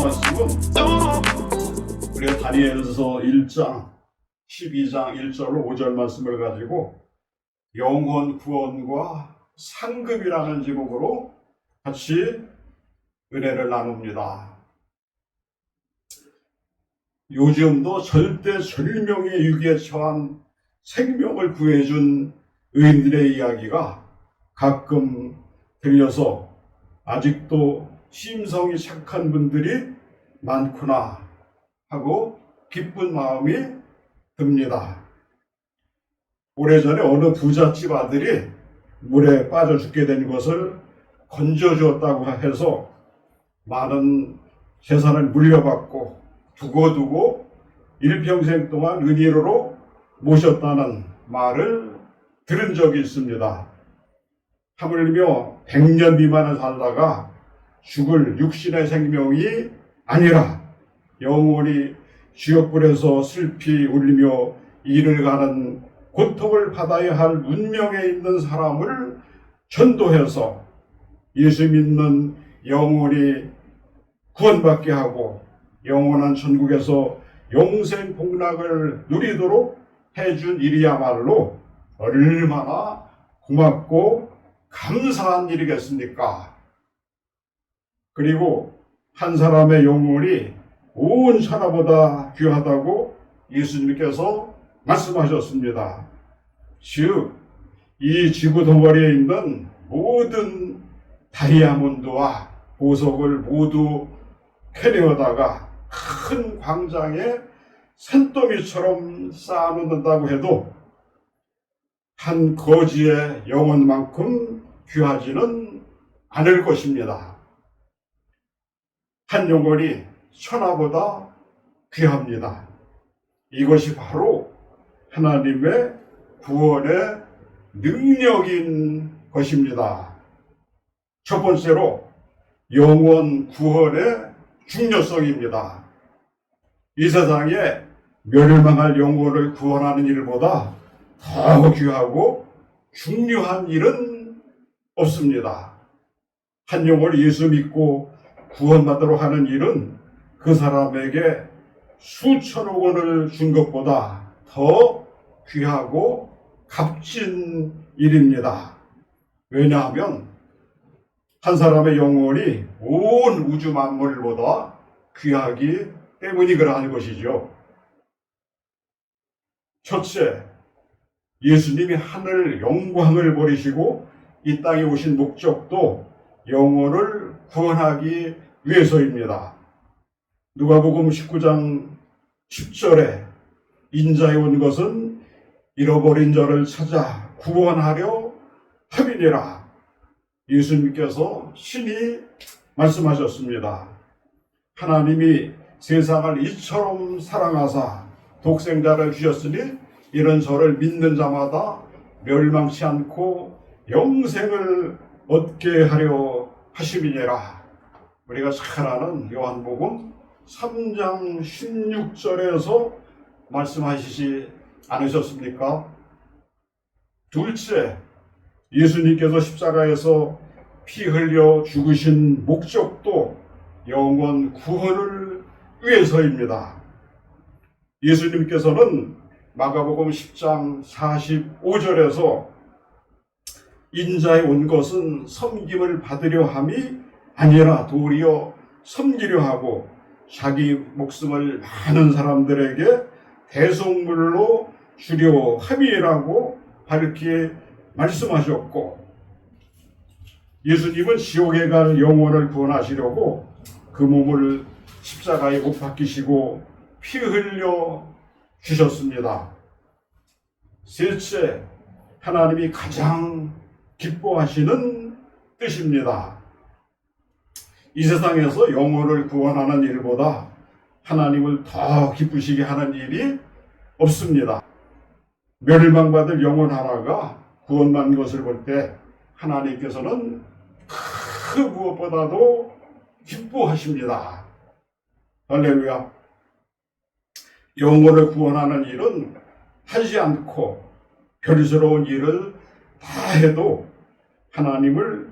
말씀은 우리가 다니엘서 1장 12장 1절로 5절 말씀을 가지고 영혼 구원과 상급이라는 제목으로 같이 은혜를 나눕니다. 요즘도 절대절명의 위기에 처한 생명을 구해준 의인들의 이야기가 가끔 들려서 아직도 심성이 착한 분들이 많구나 하고 기쁜 마음이 듭니다. 오래전에 어느 부잣집 아들이 물에 빠져 죽게 된 것을 건져주었다고 해서 많은 재산을 물려받고 두고두고 일평생 동안 은희로로 모셨다는 말을 들은 적이 있습니다. 하물며 100년 미만을 살다가 죽을 육신의 생명이 아니라 영원히 지옥불에서 슬피 울리며 이를 가는 고통을 받아야 할 운명에 있는 사람을 전도해서 예수 믿는 영혼이 구원받게 하고 영원한 천국에서 영생 복락을 누리도록 해준 일이야말로 얼마나 고맙고 감사한 일이겠습니까? 그리고 한 사람의 영혼이 온 천하보다 귀하다고 예수님께서 말씀하셨습니다. 즉, 이 지구 덩어리에 있는 모든 다이아몬드와 보석을 모두 캐내어다가 큰 광장에 산더미처럼 쌓아놓는다고 해도 한 거지의 영혼만큼 귀하지는 않을 것입니다. 한 영혼이 천하보다 귀합니다. 이것이 바로 하나님의 구원의 능력인 것입니다. 첫 번째로 영혼 구원의 중요성입니다. 이 세상에 멸망할 영혼을 구원하는 일보다 더 귀하고 중요한 일은 없습니다. 한 영혼을 예수 믿고 구원받도록 하는 일은 그 사람에게 수천억 원을 준 것보다 더 귀하고 값진 일입니다. 왜냐하면 한 사람의 영혼이 온 우주 만물보다 귀하기 때문이 그러한 것이죠. 첫째, 예수님이 하늘 영광을 버리시고 이 땅에 오신 목적도 영혼을 구원하기 위해서입니다. 누가복음 19장 10절에 인자에 온 것은 잃어버린 자를 찾아 구원하려 함이니라. 예수님께서 신이 말씀하셨습니다. 하나님이 세상을 이처럼 사랑하사 독생자를 주셨으니 이는 저를 믿는 자마다 멸망치 않고 영생을 얻게 하려 하심이니라. 우리가 잘 아는 요한복음 3장 16절에서 말씀하시지 않으셨습니까? 둘째, 예수님께서 십자가에서 피 흘려 죽으신 목적도 영혼 구원을 위해서입니다. 예수님께서는 마가복음 10장 45절에서 인자에 온 것은 섬김을 받으려 함이 아니라 도리어 섬기려 하고 자기 목숨을 많은 사람들에게 대속물로 주려 함이라고 밝히 말씀하셨고, 예수님은 지옥에 갈 영혼을 구원하시려고 그 몸을 십자가에 못 박히시고 피 흘려 주셨습니다. 셋째, 하나님이 가장 기뻐하시는 뜻입니다. 이 세상에서 영혼을 구원하는 일보다 하나님을 더 기쁘시게 하는 일이 없습니다. 멸망받을 영혼 하나가 구원받는 것을 볼 때 하나님께서는 그 무엇보다도 기뻐하십니다. 할렐루야. 영혼을 구원하는 일은 하지 않고 별스러운 일을 다 해도 하나님을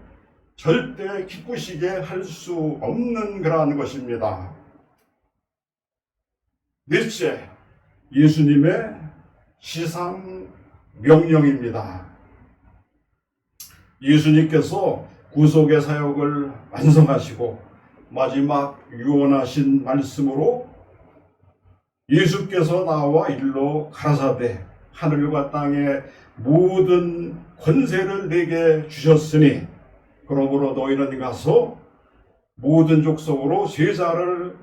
절대 기쁘시게 할 수 없는 그러한 것입니다. 넷째, 예수님의 시상 명령입니다. 예수님께서 구속의 사역을 완성하시고 마지막 유언하신 말씀으로 예수께서 나와 일러 가라사대 하늘과 땅의 모든 권세를 내게 주셨으니 그러므로 너희는 가서 모든 족속으로 제자를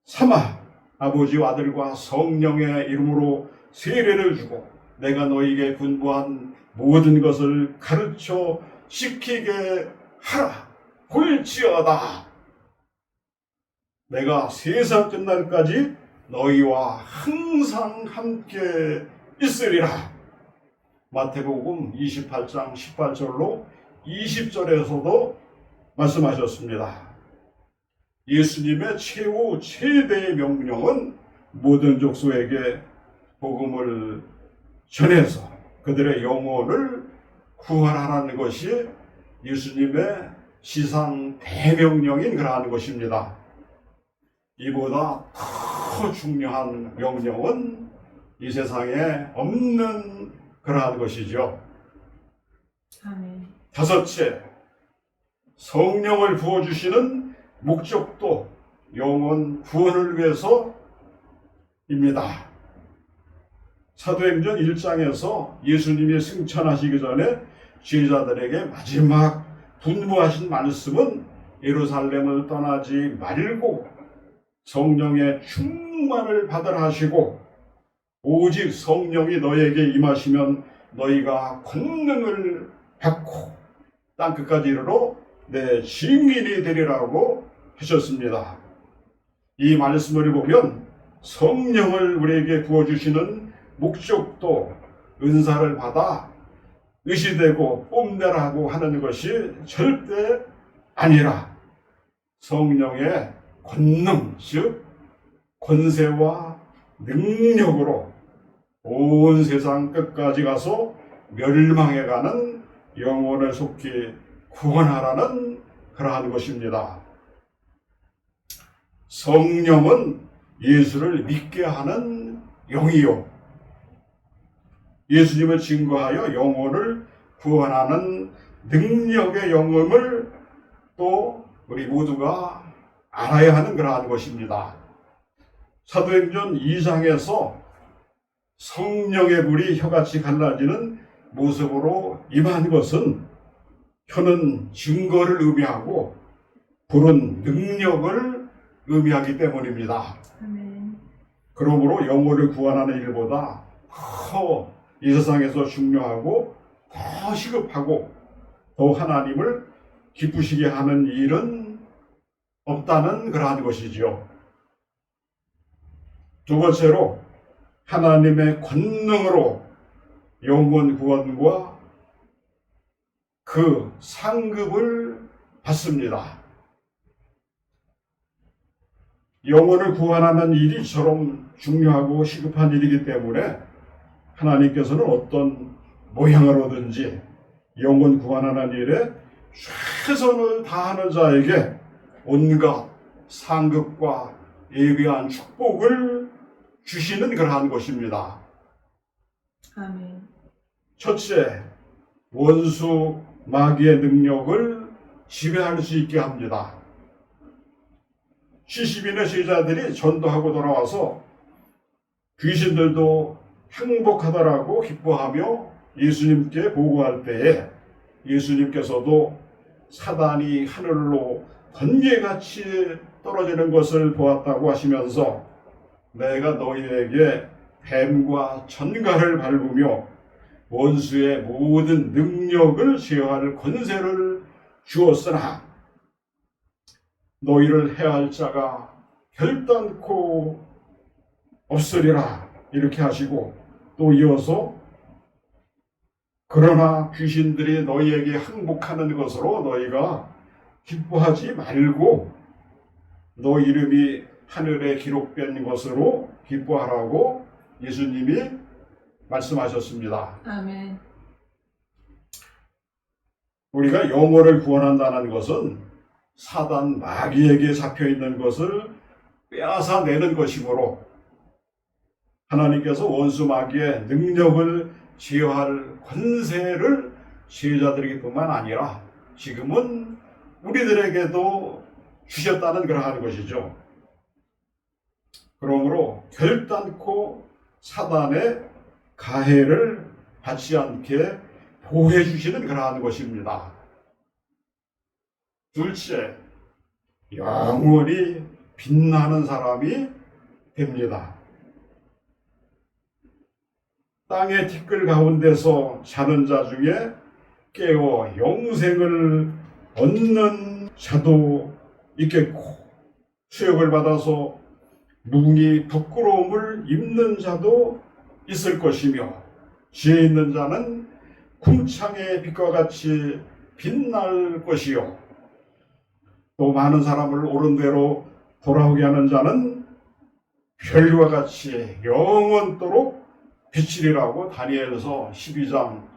삼아 아버지와 아들과 성령의 이름으로 세례를 주고 내가 너희에게 분부한 모든 것을 가르쳐 시키게 하라. 볼지어다 내가 세상 끝날까지 너희와 항상 함께 있으리라. 마태복음 28장 18절로 20절에서도 말씀하셨습니다. 예수님의 최대의 명령은 모든 족속에게 복음을 전해서 그들의 영혼을 구원하라는 것이 예수님의 시상 대명령인 그러한 것입니다. 이보다 더 중요한 명령은 이 세상에 없는 그러한 것이죠. 아멘. 다섯째, 성령을 부어주시는 목적도 영혼 구원을 위해서입니다. 사도행전 1장에서 예수님이 승천하시기 전에 제자들에게 마지막 분부하신 말씀은 예루살렘을 떠나지 말고 성령의 충만을 받으라 하시고 오직 성령이 너에게 임하시면 너희가 권능을 받고 땅끝까지 이르러 내 증인이 되리라고 하셨습니다. 이 말씀을 보면 성령을 우리에게 부어주시는 목적도 은사를 받아 의시되고 뽐내라고 하는 것이 절대 아니라 성령의 권능, 즉 권세와 능력으로 온 세상 끝까지 가서 멸망해가는 영혼을 속히 구원하라는 그러한 것입니다. 성령은 예수를 믿게 하는 영이요 예수님을 증거하여 영혼을 구원하는 능력의 영음을 또 우리 모두가 알아야 하는 그러한 것입니다. 사도행전 2장에서 성령의 불이 혀같이 갈라지는 모습으로 임한 것은 혀는 증거를 의미하고 불은 능력을 의미하기 때문입니다. 아멘. 그러므로 영혼을 구원하는 일보다 더 이 세상에서 중요하고 더 시급하고 더 하나님을 기쁘시게 하는 일은 없다는 그러한 것이죠. 두 번째로 하나님의 권능으로 영혼 구원과 그 상급을 받습니다. 영혼을 구원하는 일이 저런 중요하고 시급한 일이기 때문에 하나님께서는 어떤 모양으로든지 영혼 구원하는 일에 최선을 다하는 자에게 온갖 상급과 예비한 축복을 주시는 그러한 것입니다. 아멘. 첫째, 원수 마귀의 능력을 지배할 수 있게 합니다. 70인의 제자들이 전도하고 돌아와서 귀신들도 행복하다라고 기뻐하며 예수님께 보고할 때에 예수님께서도 사단이 하늘로 번개같이 떨어지는 것을 보았다고 하시면서 내가 너희에게 뱀과 전갈을 밟으며 원수의 모든 능력을 제어할 권세를 주었으나 너희를 해할 자가 결단코 없으리라 이렇게 하시고 또 이어서 그러나 귀신들이 너희에게 항복하는 것으로 너희가 기뻐하지 말고 너 이름이 하늘에 기록된 것으로 기뻐하라고 예수님이 말씀하셨습니다. 아멘. 우리가 영혼을 구원한다는 것은 사단 마귀에게 잡혀있는 것을 빼앗아내는 것이므로 하나님께서 원수 마귀의 능력을 제어할 권세를 제자들에게 뿐만 아니라 지금은 우리들에게도 주셨다는 그러한 것이죠. 그러므로 결단코 사단의 가해를 받지 않게 보호해 주시는 그러한 것입니다. 둘째, 영원히 빛나는 사람이 됩니다. 땅의 티끌 가운데서 자는 자 중에 깨어 영생을 얻는 자도 있겠고, 수욕을 받아서 무궁히 부끄러움을 입는 자도 있을 것이며, 지혜 있는 자는 궁창의 빛과 같이 빛날 것이요, 또 많은 사람을 옳은 대로 돌아오게 하는 자는 별과 같이 영원토록 빛이라고 다니엘서 12장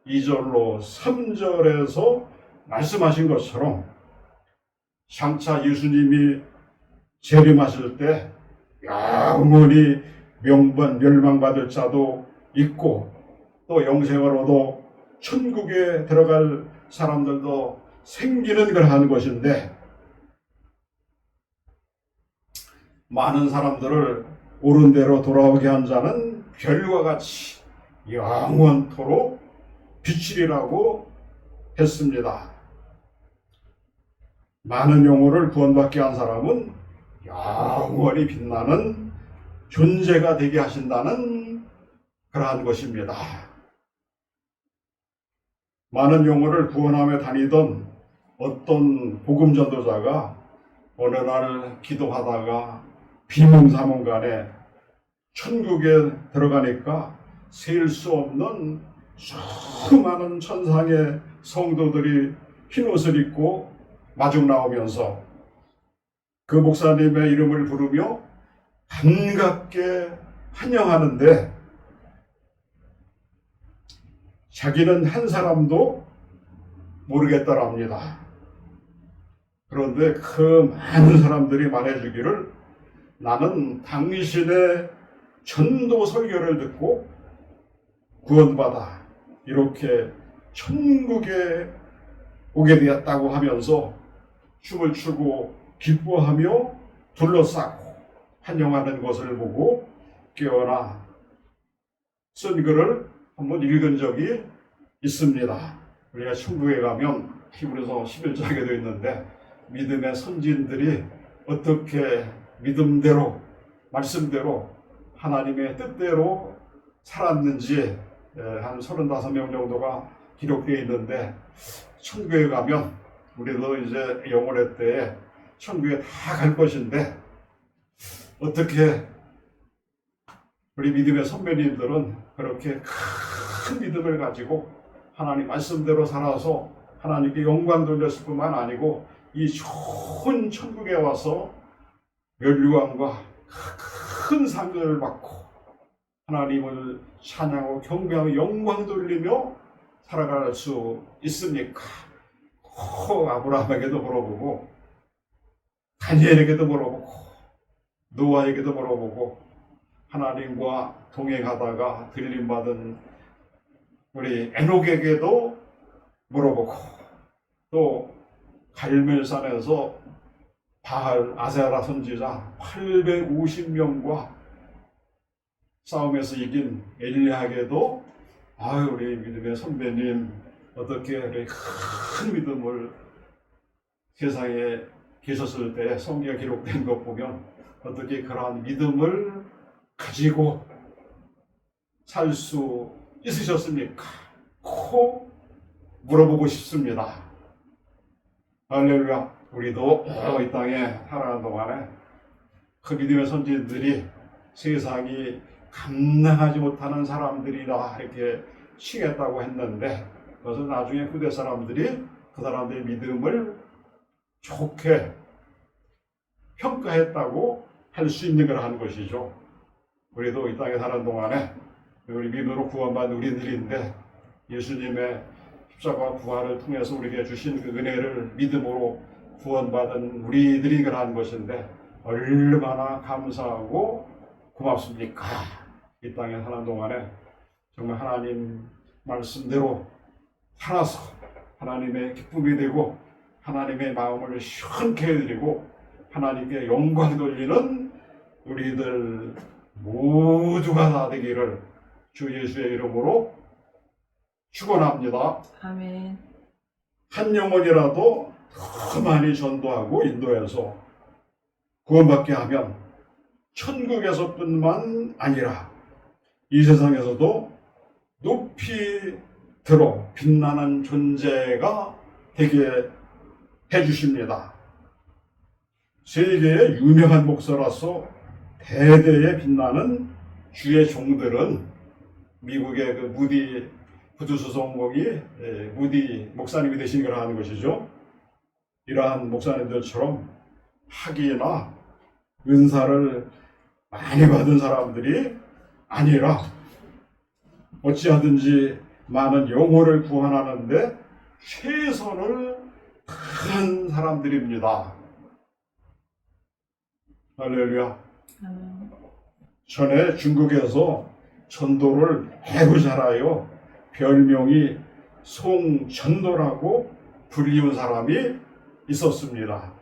2절로 3절에서 말씀하신 것처럼 장차 예수님이 재림하실 때 영원히 멸망받을 자도 있고, 또 영생을 얻어 천국에 들어갈 사람들도 생기는 그러한 것인데, 많은 사람들을 옳은 대로 돌아오게 한 자는 별과 같이 영원토록 빛이라고 했습니다. 많은 영혼을 구원받게 한 사람은 영원히 빛나는 존재가 되게 하신다는 그러한 것입니다. 많은 영혼을 구원하며 다니던 어떤 복음 전도자가 어느 날 기도하다가 비몽사몽간에 천국에 들어가니까 셀 수 없는 수많은 천상의 성도들이 흰옷을 입고 마중 나오면서 그 목사님의 이름을 부르며 반갑게 환영하는데, 자기는 한 사람도 모르겠더랍니다. 그런데 그 많은 사람들이 말해주기를, 나는 당신의 전도 설교를 듣고 구원받아 이렇게 천국에 오게 되었다고 하면서 춤을 추고 기뻐하며 둘러싸고 환영하는 것을 보고 깨어나 쓴 글을 한번 읽은 적이 있습니다. 우리가 천국에 가면 히브리서 11장에 되어 있는데, 믿음의 선진들이 어떻게 믿음대로 말씀대로 하나님의 뜻대로 살았는지 한 35명 정도가 기록되어 있는데, 천국에 가면 우리도 이제 영혼의 때에 천국에 다 갈 것인데, 어떻게 우리 믿음의 선배님들은 그렇게 큰 믿음을 가지고 하나님 말씀대로 살아서 하나님께 영광 돌렸을 뿐만 아니고 이 좋은 천국에 와서 멸류관과 큰 상을 받고 하나님을 찬양하고 경배하고 영광 돌리며 살아갈 수 있습니까? 아브라함에게도 물어보고, 다니엘에게도 물어보고, 노아에게도 물어보고, 하나님과 동행하다가 들림받은 우리 에녹에게도 물어보고, 또 갈멜산에서 바알 아세라 선지자 850명과 싸움에서 이긴 엘리야에게도, 우리 믿음의 선배님 어떻게 우리 큰 믿음을 세상에 계셨을 때 성경에 기록된 것 보면 어떻게 그러한 믿음을 가지고 살 수 있으셨습니까? 꼭 물어보고 싶습니다. 할렐루야. 우리도 이 땅에 살아가는 동안에 그 믿음의 선지들이 세상이 감당하지 못하는 사람들이다 이렇게 칭했다고 했는데, 그것은 나중에 후대 사람들이 그 사람들의 믿음을 좋게 평가했다고 할 수 있는 걸 한 것이죠. 우리도 이 땅에 사는 동안에 우리 믿음으로 구원받은 우리들인데 예수님의 십자가 부활을 통해서 우리에게 주신 그 은혜를 믿음으로 구원받은 우리들이 그러한 것인데 얼마나 감사하고 고맙습니까? 이 땅에 사는 동안에 정말 하나님 말씀대로 살아서 하나님의 기쁨이 되고 하나님의 마음을 시원케 해드리고 하나님께 영광 돌리는 우리들 모두가 다 되기를 주 예수의 이름으로 축원합니다. 아멘. 한 영혼이라도 더 많이 전도하고 인도해서 구원받게 하면 천국에서뿐만 아니라 이 세상에서도 높이 들어 빛나는 존재가 되게 해주십니다. 세계의 유명한 목사라서 대대에 빛나는 주의 종들은 미국의 그 무디 구두수성공이 무디 목사님이 되신 걸 하는 것이죠. 이러한 목사님들처럼 학위나 은사를 많이 받은 사람들이 아니라 어찌하든지 많은 영혼을 구원하는데 최선을 다한 사람들입니다. 할렐루야. 아멘. 전에 중국에서 전도를 매우 잘하여 별명이 송전도라고 불리운 사람이 있었습니다.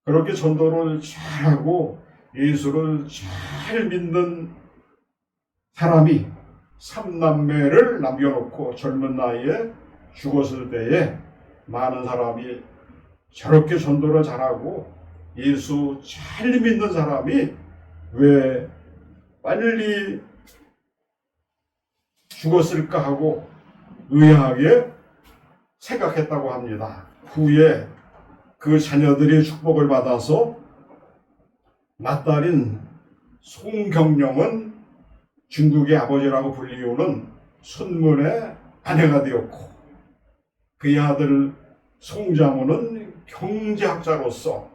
그렇게 전도를 잘하고 예수를 잘 믿는 사람이 삼남매를 남겨놓고 젊은 나이에 죽었을 때에 많은 사람이 저렇게 전도를 잘하고 예수 잘 믿는 사람이 왜 빨리 죽었을까 하고 의아하게 생각했다고 합니다. 후에 그 자녀들이 축복을 받아서 맏딸인 송경령은 중국의 아버지라고 불리우는 순문의 아내가 되었고 그의 아들 송장훈은 경제학자로서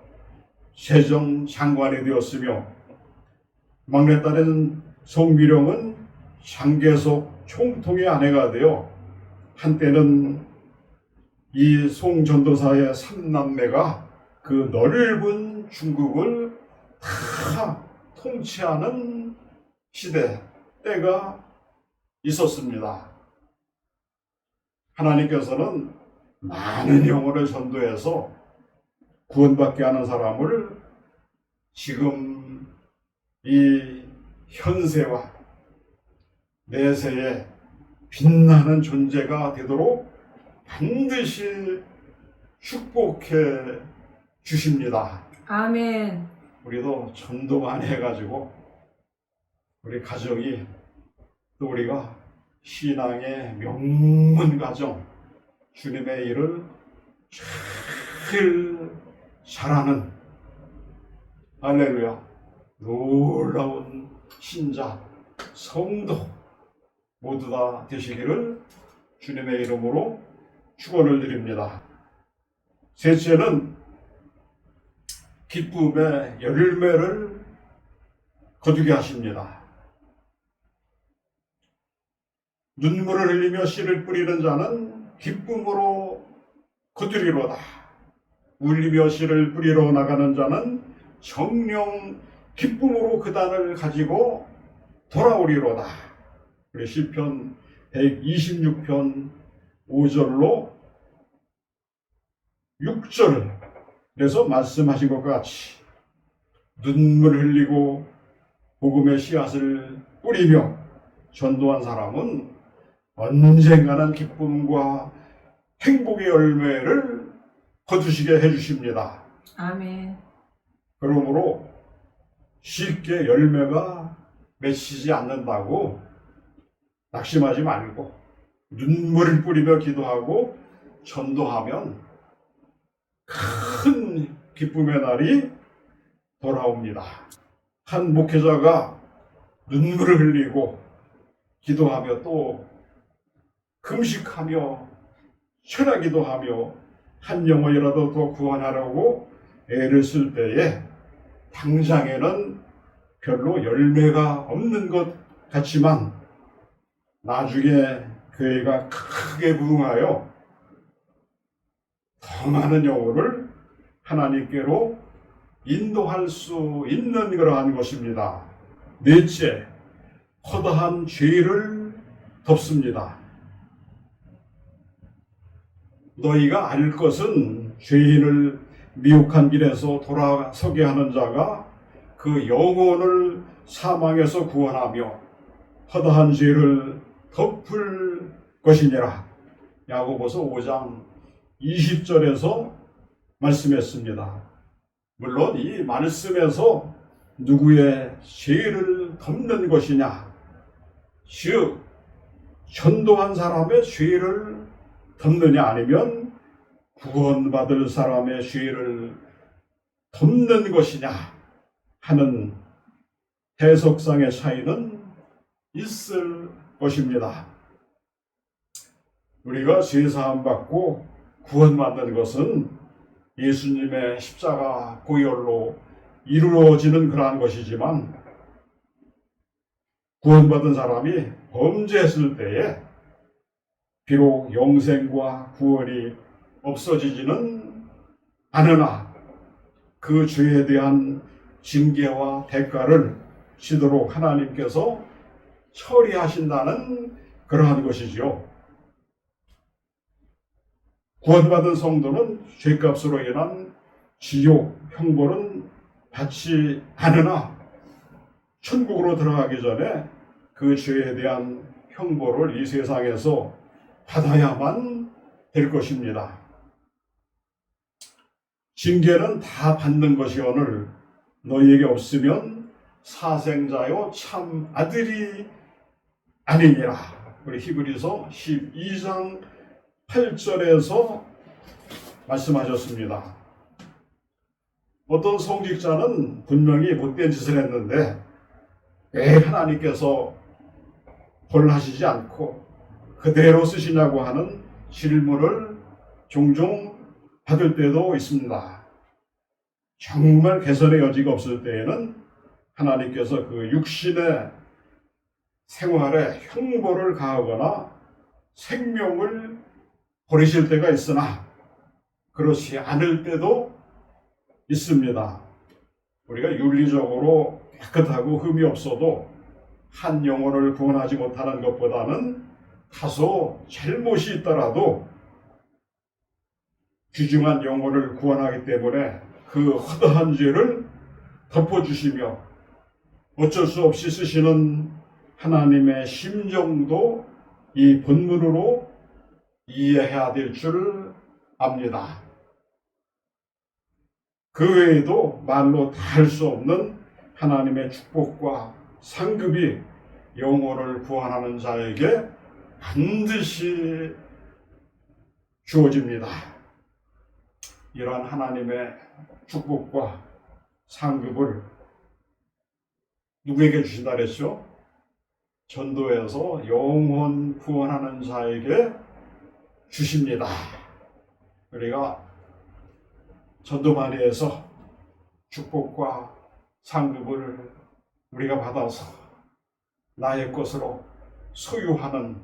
세정장관이 되었으며 막내딸인 송미령은 장계석 총통의 아내가 되어 한때는 이 송전도사의 삼남매가 그 넓은 중국을 다 통치하는 시대 때가 있었습니다. 하나님께서는 많은 영혼을 전도해서 구원받게 하는 사람을 지금 이 현세와 내세에 빛나는 존재가 되도록 반드시 축복해 주십니다. 아멘. 우리도 전도 많이 해가지고 우리 가정이 또 우리가 신앙의 명문 가정 주님의 일을 잘 잘하는 할렐루야 놀라운 신자 성도 모두 다 되시기를 주님의 이름으로 축원을 드립니다. 셋째는 기쁨의 열매를 거두게 하십니다. 눈물을 흘리며 씨를 뿌리는 자는 기쁨으로 거두리로다. 울리며 씨를 뿌리러 나가는 자는 정령 기쁨으로 그 단을 가지고 돌아오리로다. 우리 시편 126편 5절로 6절에서 말씀하신 것과 같이 눈물 흘리고 복음의 씨앗을 뿌리며 전도한 사람은 언젠가는 기쁨과 행복의 열매를 거두시게 해주십니다. 아멘. 그러므로 쉽게 열매가 맺히지 않는다고 낙심하지 말고 눈물을 뿌리며 기도하고 전도하면 큰 기쁨의 날이 돌아옵니다. 한 목회자가 눈물을 흘리고 기도하며 또 금식하며 철야기도 하며 한 영혼이라도 더 구원하려고 애를 쓸 때에 당장에는 별로 열매가 없는 것 같지만 나중에 교회가 크게 부흥하여 더 많은 영혼을 하나님께로 인도할 수 있는 그러한 것입니다. 넷째, 허다한 죄를 덮습니다. 너희가 알 것은 죄인을 미혹한 길에서 돌아서게 하는 자가 그 영혼을 사망에서 구원하며 허다한 죄를 덮을 것이니라. 야고보서 5장 20절에서 말씀했습니다. 물론 이 말씀에서 누구의 죄를 덮는 것이냐, 즉 전도한 사람의 죄를 덮느냐 아니면 구원받을 사람의 죄를 덮는 것이냐 하는 해석상의 차이는 있을 것입니다. 우리가 죄사함 받고 구원받는 것은 예수님의 십자가 보혈로 이루어지는 그러한 것이지만, 구원받은 사람이 범죄했을 때에 비록 영생과 구원이 없어지지는 않으나 그 죄에 대한 징계와 대가를 지도록 하나님께서 처리하신다는 그러한 것이지요. 구원받은 성도는 죄값으로 인한 지옥, 형벌은 받지 않으나 천국으로 들어가기 전에 그 죄에 대한 형벌을 이 세상에서 받아야만 될 것입니다. 징계는 다 받는 것이오늘 너희에게 없으면 사생자요 참 아들이 아니니라. 우리 히브리서 12장 8절에서 말씀하셨습니다. 어떤 성직자는 분명히 못된 짓을 했는데 왜 하나님께서 벌하시지 않고 그대로 쓰시냐고 하는 질문을 종종 받을 때도 있습니다. 정말 개선의 여지가 없을 때에는 하나님께서 그 육신의 생활에 형벌을 가하거나 생명을 버리실 때가 있으나 그렇지 않을 때도 있습니다. 우리가 윤리적으로 깨끗하고 흠이 없어도 한 영혼을 구원하지 못하는 것보다는 다소 잘못이 있더라도 귀중한 영혼을 구원하기 때문에 그 허다한 죄를 덮어주시며 어쩔 수 없이 쓰시는 하나님의 심정도 이 본문으로 이해해야 될 줄 압니다. 그 외에도 말로 다 할 수 없는 하나님의 축복과 상급이 영혼을 구원하는 자에게 반드시 주어집니다. 이러한 하나님의 축복과 상급을 누구에게 주신다 그랬죠? 전도에서 영혼 구원하는 자에게 주십니다. 우리가 전도 많이 해서 축복과 상급을 우리가 받아서 나의 것으로 소유하는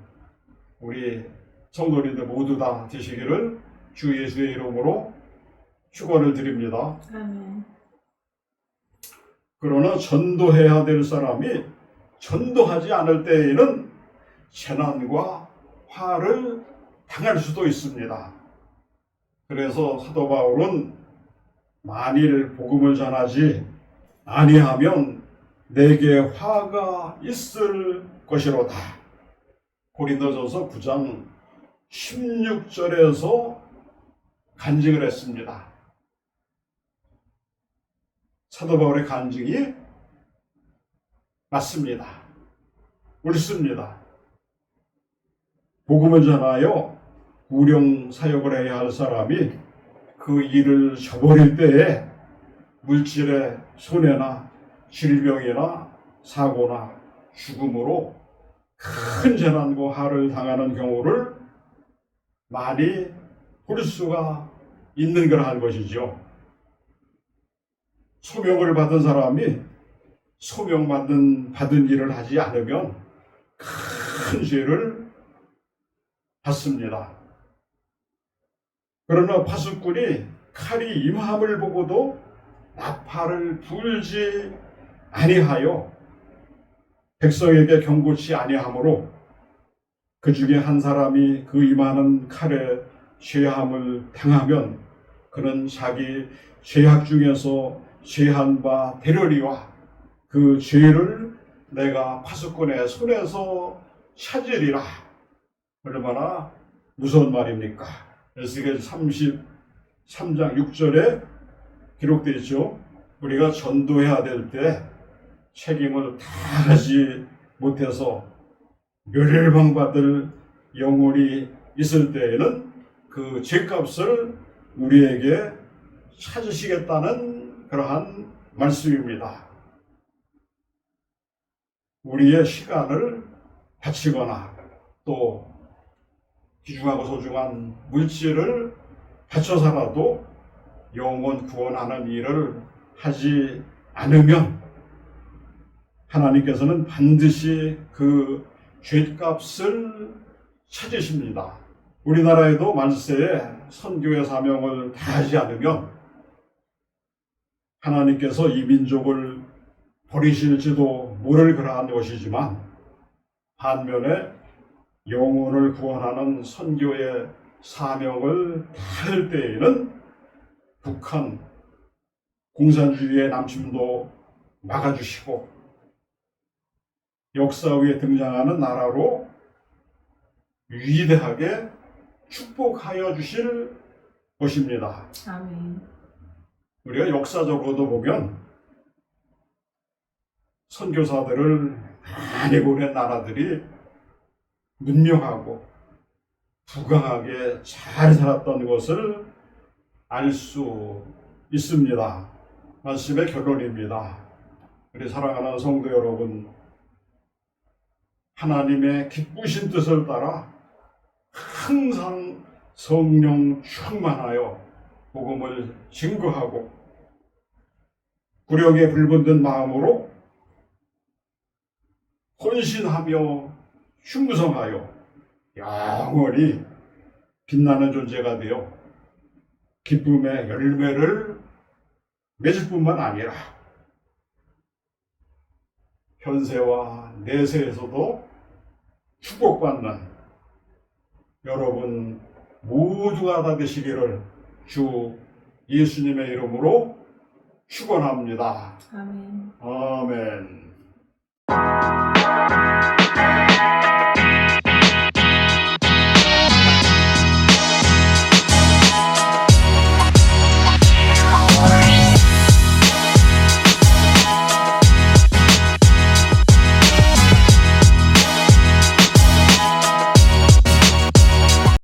우리 성도님들 모두 다 되시기를 주 예수의 이름으로 축원을 드립니다. 아멘. 그러나 전도해야 될 사람이 전도하지 않을 때에는 재난과 화를 당할 수도 있습니다. 그래서 사도 바울은 만일 복음을 전하지 아니하면 내게 화가 있을 것이로다. 고린도전서 9장 16절에서 간증을 했습니다. 사도 바울의 간증이 맞습니다. 옳습니다. 복음을 전하여 우령 사역을 해야 할 사람이 그 일을 저버릴 때에 물질의 손해나 질병이나 사고나 죽음으로 큰 재난과 화를 당하는 경우를 많이 볼 수가 있는 그러한 것이죠. 소명을 받은 사람이 받은 일을 하지 않으면 큰 죄를 받습니다. 그러나 파수꾼이 칼이 임함을 보고도 나팔을 불지 아니하여 백성에게 경고치 아니하므로 그 중에 한 사람이 그 임하는 칼에 죄함을 당하면 그는 자기 죄악 중에서 죄한 바 되려니와 그 죄를 내가 파수꾼의 손에서 찾으리라. 얼마나 무서운 말입니까? 에스겔 33장 6절에 기록되어 있죠. 우리가 전도해야 될 때 책임을 다하지 못해서 멸망받을 영혼이 있을 때에는 그 죄값을 우리에게 찾으시겠다는 그러한 말씀입니다. 우리의 시간을 바치거나 또 귀중하고 소중한 물질을 바쳐서라도 영혼 구원하는 일을 하지 않으면 하나님께서는 반드시 그 죄값을 찾으십니다. 우리나라에도 만세에 선교의 사명을 다하지 않으면 하나님께서 이 민족을 버리실지도 모를 그러한 것이지만 반면에 영혼을 구원하는 선교의 사명을 다할 때에는 북한 공산주의의 남침도 막아주시고 역사 위에 등장하는 나라로 위대하게 축복하여 주실 것입니다. 아멘. 우리가 역사적으로도 보면 선교사들을 많이 보낸 나라들이 문명하고 부강하게 잘 살았던 것을 알 수 있습니다. 말씀의 결론입니다. 우리 사랑하는 성도 여러분, 하나님의 기쁘신 뜻을 따라 항상 성령 충만하여 복음을 증거하고 구령에 불붙는 마음으로 헌신하며 충성하여 영원히 빛나는 존재가 되어 기쁨의 열매를 맺을 뿐만 아니라 현세와 내세에서도 축복받는 여러분 모두가 다 되시기를 주 예수님의 이름으로 축원합니다. 아멘. 아멘.